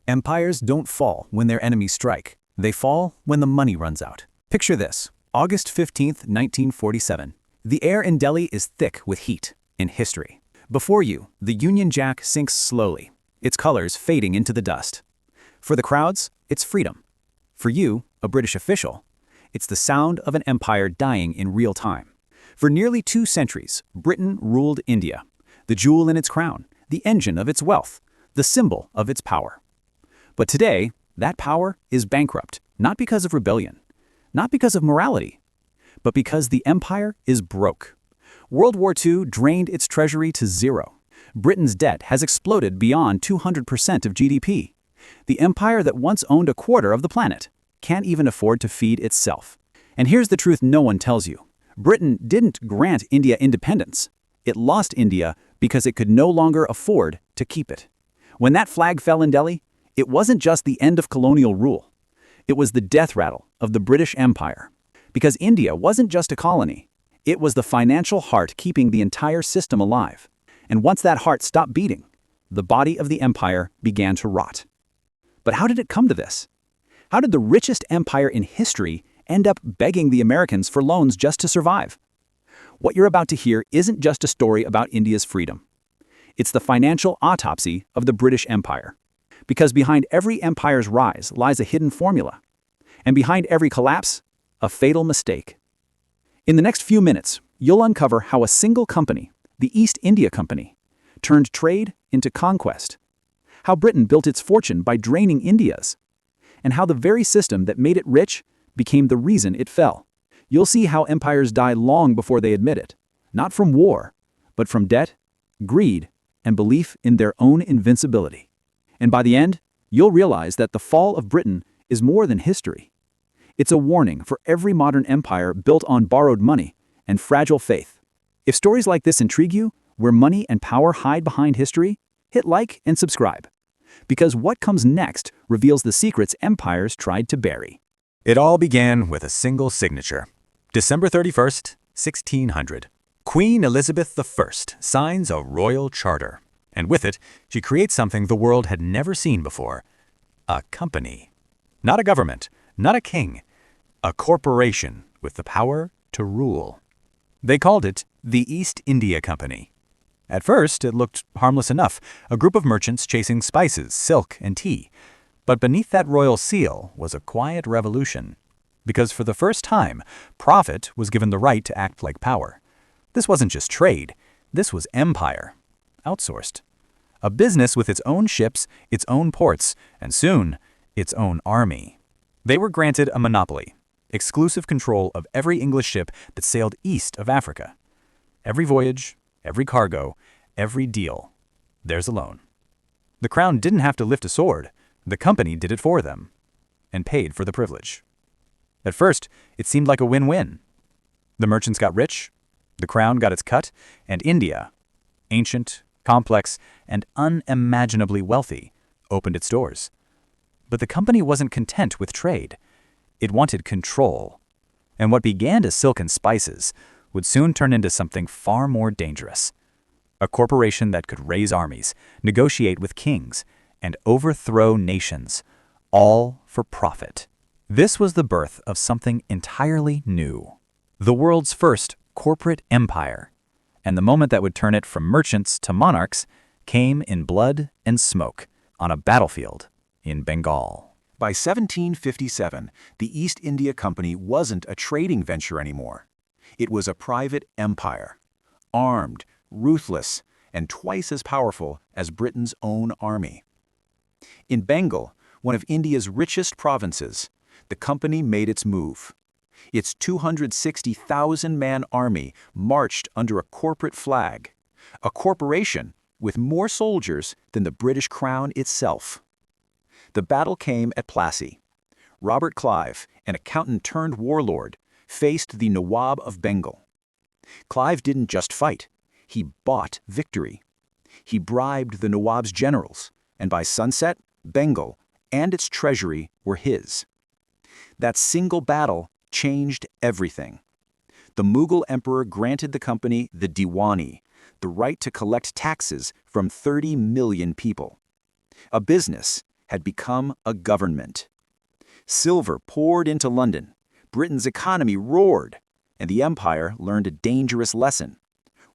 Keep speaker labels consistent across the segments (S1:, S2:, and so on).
S1: Empires don't fall when their enemies strike. They fall when the money runs out. Picture this: August 15th, 1947. The air in Delhi is thick with heat. In history. Before you, the Union Jack sinks slowly, its colors fading into the dust. For the crowds, it's freedom. For you, a British official, it's the sound of an empire dying in real time. For nearly 2 centuries, Britain ruled India, the jewel in its crown, the engine of its wealth, the symbol of its power. But today, that power is bankrupt, not because of rebellion, not because of morality, but because the empire is broke. World War II drained its treasury to zero. Britain's debt has exploded beyond 200% of GDP. The empire that once owned a quarter of the planet can't even afford to feed itself. And here's the truth no one tells you. Britain didn't grant India independence. It lost India because it could no longer afford to keep it. When that flag fell in Delhi, it wasn't just the end of colonial rule. It was the death rattle of the British Empire. Because India wasn't just a colony. It was the financial heart keeping the entire system alive. And once that heart stopped beating, the body of the empire began to rot. But how did it come to this? How did the richest empire in history end up begging the Americans for loans just to survive? What you're about to hear isn't just a story about India's freedom. It's the financial autopsy of the British Empire. Because behind every empire's rise lies a hidden formula. And behind every collapse, a fatal mistake. In the next few minutes, you'll uncover how a single company, the East India Company, turned trade into conquest. How Britain built its fortune by draining India's. And how the very system that made it rich became the reason it fell. You'll see how empires die long before they admit it. Not from war, but from debt, greed, and belief in their own invincibility. And by the end, you'll realize that the fall of Britain is more than history. It's a warning for every modern empire built on borrowed money and fragile faith. If stories like this intrigue you, where money and power hide behind history, hit like and subscribe. Because what comes next reveals the secrets empires tried to bury.
S2: It all began with a single signature. December 31st, 1600. Queen Elizabeth I signs a royal charter. And with it, she creates something the world had never seen before. A company. Not a government, not a king. A corporation with the power to rule. They called it the East India Company. At first, it looked harmless enough, a group of merchants chasing spices, silk, and tea. But beneath that royal seal was a quiet revolution. Because for the first time, profit was given the right to act like power. This wasn't just trade, this was empire. Outsourced. A business with its own ships, its own ports, and soon, its own army. They were granted a monopoly. Exclusive control of every English ship that sailed east of Africa. Every voyage, every cargo, every deal. Theirs alone. The crown didn't have to lift a sword. The company did it for them. And paid for the privilege. At first, it seemed like a win-win. The merchants got rich, the crown got its cut, and India, ancient, complex, and unimaginably wealthy, opened its doors. But the company wasn't content with trade. It wanted control. And what began as silk and spices would soon turn into something far more dangerous. A corporation that could raise armies, negotiate with kings, and overthrow nations, all for profit. This was the birth of something entirely new. The world's first corporate empire. And the moment that would turn it from merchants to monarchs came in blood and smoke on a battlefield in Bengal.
S3: By 1757, the East India Company wasn't a trading venture anymore. It was a private empire, armed, ruthless, and twice as powerful as Britain's own army. In Bengal, one of India's richest provinces, the company made its move. Its 260,000-man army marched under a corporate flag, a corporation with more soldiers than the British Crown itself. The battle came at Plassey. Robert Clive, an accountant turned warlord, faced the Nawab of Bengal. Clive didn't just fight, he bought victory. He bribed the Nawab's generals, and by sunset, Bengal and its treasury were his. That single battle changed everything. The Mughal emperor granted the company the Diwani, the right to collect taxes from 30 million people. A business had become a government. Silver poured into London, Britain's economy roared, and the empire learned a dangerous lesson.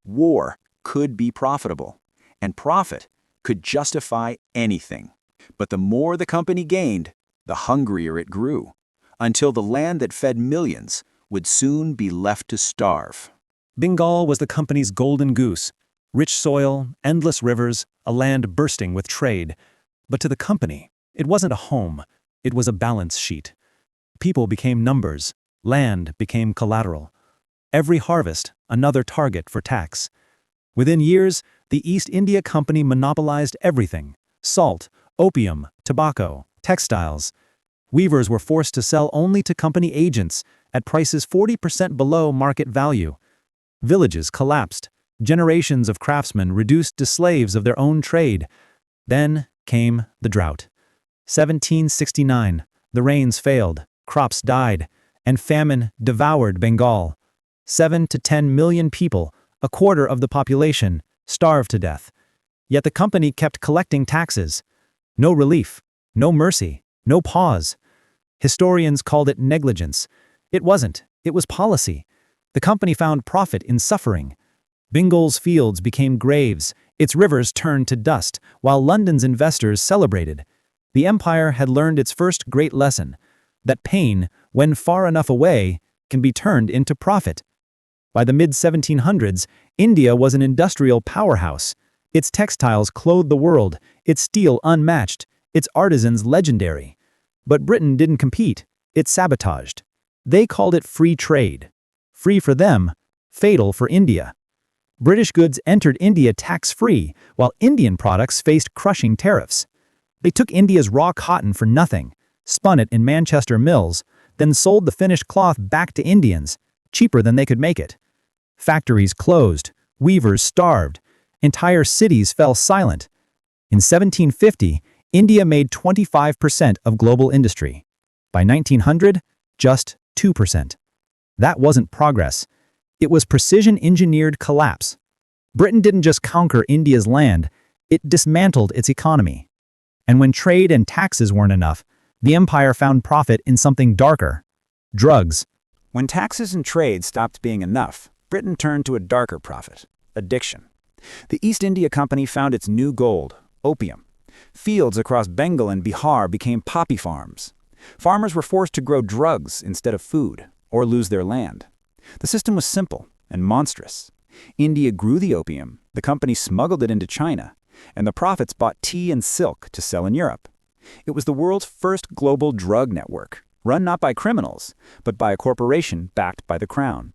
S3: War could be profitable, and profit could justify anything. But the more the company gained, the hungrier it grew, until the land that fed millions would soon be left to starve.
S1: Bengal was the company's golden goose. Rich soil, endless rivers, a land bursting with trade. But to the company, it wasn't a home, it was a balance sheet. People became numbers, land became collateral. Every harvest, another target for tax. Within years, the East India Company monopolized everything: salt, opium, tobacco, textiles. Weavers were forced to sell only to company agents at prices 40% below market value. Villages collapsed. Generations of craftsmen reduced to slaves of their own trade. Then came the drought. 1769, the rains failed, crops died, and famine devoured Bengal. 7 to 10 million people, a quarter of the population, starved to death. Yet the company kept collecting taxes. No relief, no mercy, no pause. Historians called it negligence. It wasn't, it was policy. The company found profit in suffering. Bengal's fields became graves, its rivers turned to dust, while London's investors celebrated. The empire had learned its first great lesson, that pain, when far enough away, can be turned into profit. By the mid-1700s, India was an industrial powerhouse. Its textiles clothed the world, its steel unmatched, its artisans legendary. But Britain didn't compete, it sabotaged. They called it free trade. Free for them, fatal for India. British goods entered India tax-free, while Indian products faced crushing tariffs. They took India's raw cotton for nothing, spun it in Manchester mills, then sold the finished cloth back to Indians, cheaper than they could make it. Factories closed, weavers starved, entire cities fell silent. In 1750, India made 25% of global industry. By 1900, just 2%. That wasn't progress. It was precision-engineered collapse. Britain didn't just conquer India's land, it dismantled its economy. And when trade and taxes weren't enough, the empire found profit in something darker: drugs.
S2: When taxes and trade stopped being enough, Britain turned to a darker profit: addiction. The East India Company found its new gold: opium. Fields across Bengal and Bihar became poppy farms. Farmers were forced to grow drugs instead of food, or lose their land. The system was simple and monstrous. India grew the opium, the company smuggled it into China, and the profits bought tea and silk to sell in Europe. It was the world's first global drug network, run not by criminals, but by a corporation backed by the crown.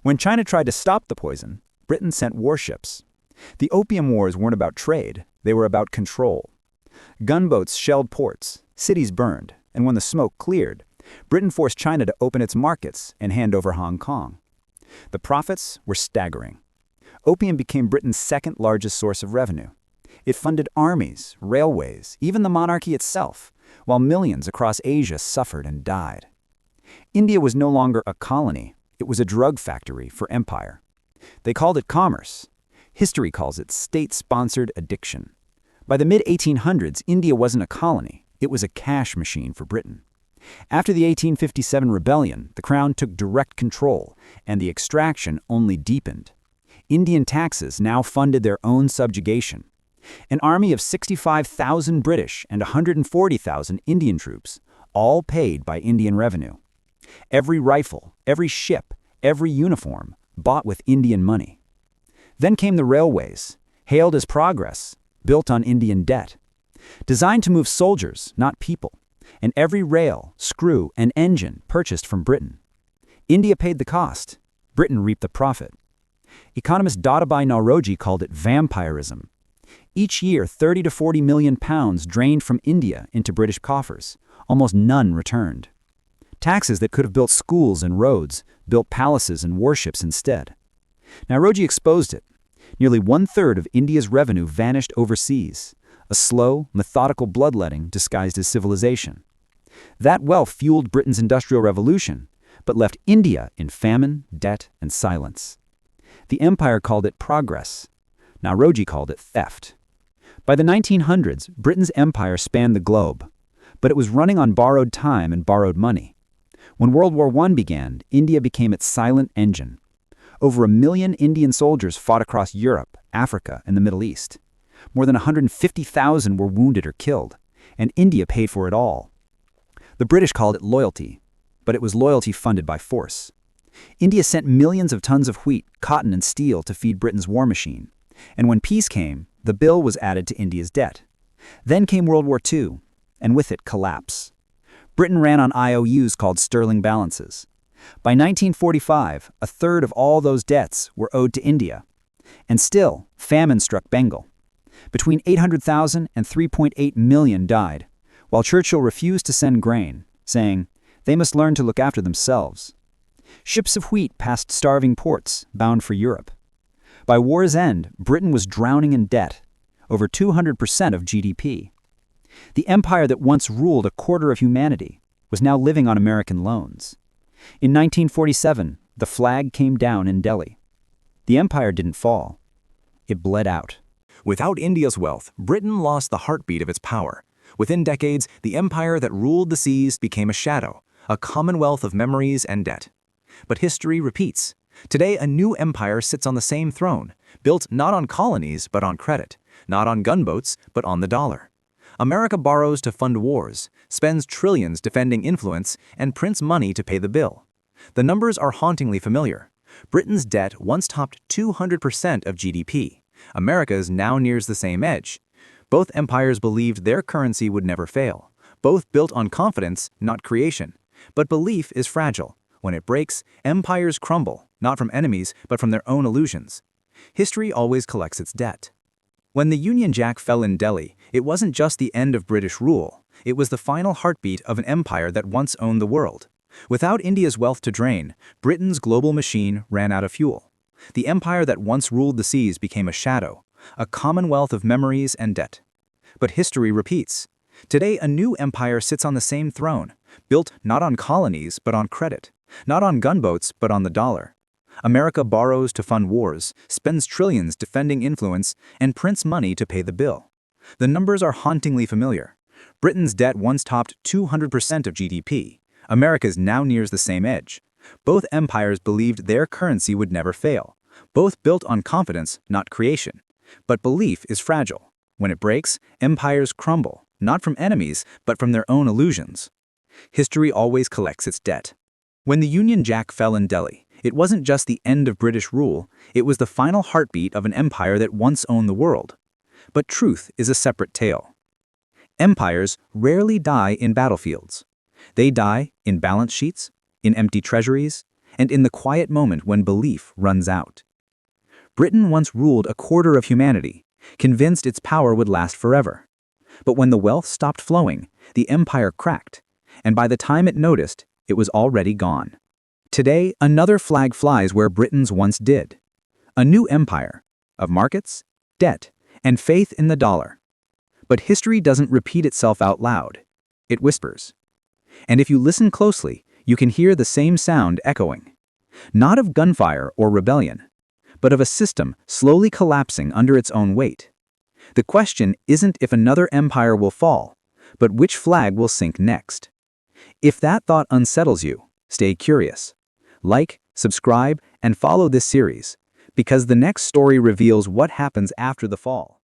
S2: When China tried to stop the poison, Britain sent warships. The opium wars weren't about trade, they were about control. Gunboats shelled ports, cities burned, and when the smoke cleared, Britain forced China to open its markets and hand over Hong Kong. The profits were staggering. Opium became Britain's second largest source of revenue. It funded armies, railways, even the monarchy itself, while millions across Asia suffered and died. India was no longer a colony, it was a drug factory for empire. They called it commerce. History calls it state-sponsored addiction. By the mid-1800s, India wasn't a colony, it was a cash machine for Britain. After the 1857 rebellion, the crown took direct control, and the extraction only deepened. Indian taxes now funded their own subjugation. An army of 65,000 British and 140,000 Indian troops, all paid by Indian revenue. Every rifle, every ship, every uniform, bought with Indian money. Then came the railways, hailed as progress, built on Indian debt. Designed to move soldiers, not people, and every rail, screw, and engine purchased from Britain. India paid the cost, Britain reaped the profit. Economist Dadabhai Naoroji called it vampirism. Each year, 30 to 40 million pounds drained from India into British coffers, almost none returned. Taxes that could have built schools and roads, built palaces and warships instead. Naoroji exposed it. Nearly 1/3 of India's revenue vanished overseas, a slow, methodical bloodletting disguised as civilization. That wealth fueled Britain's Industrial Revolution, but left India in famine, debt, and silence. The empire called it progress. Naoroji called it theft.
S1: By the 1900s, Britain's empire spanned the globe, but it was running on borrowed time and borrowed money. When World War I began, India became its silent engine. Over 1 million Indian soldiers fought across Europe, Africa, and the Middle East. More than 150,000 were wounded or killed, and India paid for it all. The British called it loyalty, but it was loyalty funded by force. India sent millions of tons of wheat, cotton, and steel to feed Britain's war machine. And when peace came, the bill was added to India's debt. Then came World War II, and with it, collapse. Britain ran on IOUs called sterling balances. By 1945, a third of all those debts were owed to India. And still, famine struck Bengal. Between 800,000 and 3.8 million died, while Churchill refused to send grain, saying, "They must learn to look after themselves." Ships of wheat passed starving ports, bound for Europe. By war's end, Britain was drowning in debt, over 200% of GDP. The empire that once ruled a quarter of humanity was now living on American loans. In 1947, the flag came down in Delhi. The empire didn't fall. It bled out.
S3: Without India's wealth, Britain lost the heartbeat of its power. Within decades, the empire that ruled the seas became a shadow, a commonwealth of memories and debt. But history repeats. Today, a new empire sits on the same throne, built not on colonies but on credit, not on gunboats but on the dollar. America borrows to fund wars, spends trillions defending influence, and prints money to pay the bill. The numbers are hauntingly familiar. Britain's debt once topped 200% of GDP. America's now nears the same edge. Both empires believed their currency would never fail. Both built on confidence, not creation. But belief is fragile. When it breaks, empires crumble, not from enemies, but from their own illusions. History always collects its debt. When the Union Jack fell in Delhi, it wasn't just the end of British rule. It was the final heartbeat of an empire that once owned the world. Without India's wealth to drain, Britain's global machine ran out of fuel. The empire that once ruled the seas became a shadow, a commonwealth of memories and debt. But history repeats. Today, a new empire sits on the same throne, built not on colonies but on credit, not on gunboats but on the dollar. America borrows to fund wars, spends trillions defending influence, and prints money to pay the bill. The numbers are hauntingly familiar. Britain's debt once topped 200% of GDP. America's now nears the same edge. Both empires believed their currency would never fail. Both built on confidence, not creation. But belief is fragile. When it breaks, empires crumble, not from enemies, but from their own illusions. History always collects its debt. When the Union Jack fell in Delhi, it wasn't just the end of British rule, it was the final heartbeat of an empire that once owned the world. But truth is a separate tale. Empires rarely die in battlefields. They die in balance sheets, in empty treasuries, and in the quiet moment when belief runs out. Britain once ruled a quarter of humanity, convinced its power would last forever. But when the wealth stopped flowing, the empire cracked, and by the time it noticed, it was already gone. Today, another flag flies where Britain's once did. A new empire of markets, debt, and faith in the dollar. But history doesn't repeat itself out loud. It whispers. And if you listen closely, you can hear the same sound echoing. Not of gunfire or rebellion, but of a system slowly collapsing under its own weight. The question isn't if another empire will fall, but which flag will sink next. If that thought unsettles you, stay curious. Like, subscribe, and follow this series, because the next story reveals what happens after the fall.